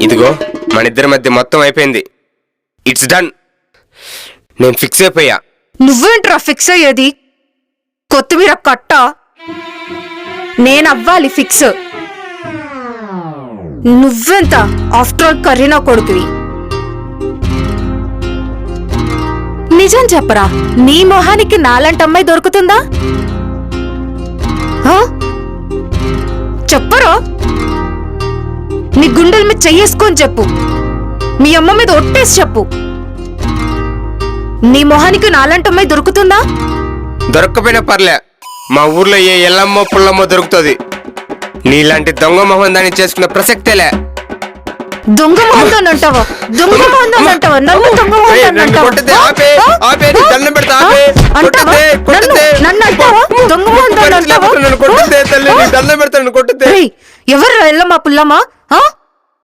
ఇదిగో మన ఇద్దరి మధ్య మొత్తం అయిపోయింది. It's done. నేను ఫిక్స్ అయిపోయా. నువ్వేంట్రా ఫిక్స్ అయ్యేది? కొత్తిమీర కట్ట. నేనవ్వాలి ఫిక్స్. నువ్వెంత ఆఫ్టర్ ఆల్ కర్రీనా కొడుకువి. నిజం చెప్పరా, నీ మొహానికి నాలంటి అమ్మాయి దొరుకుతుందా? చెప్పరా? నీ గుండెల మీద చెయ్యేసుకొని చెప్పు. మీ అమ్మ మీద ఒట్టేసి చెప్పు. నీ మొహానికి నాలంటి అమ్మాయి దొరుకుతుందా? దొరక్కపోయినా పర్లే, మా ఊర్లో ఏ ఎల్లమ్మో పుల్లమ్మో దొరుకుతుంది. నీలాంటి దొంగ మొహం దాన్ని చేసుకునే ప్రసక్తేలే. దొంగ మొహం అంటావా? దొంగ మొహం అంటావా? నన్ను దొంగ మొహం అంటావా? దొంగ మొహం అంటావా? ఎవరు ఎల్లమ్మ పుల్లమ్మా?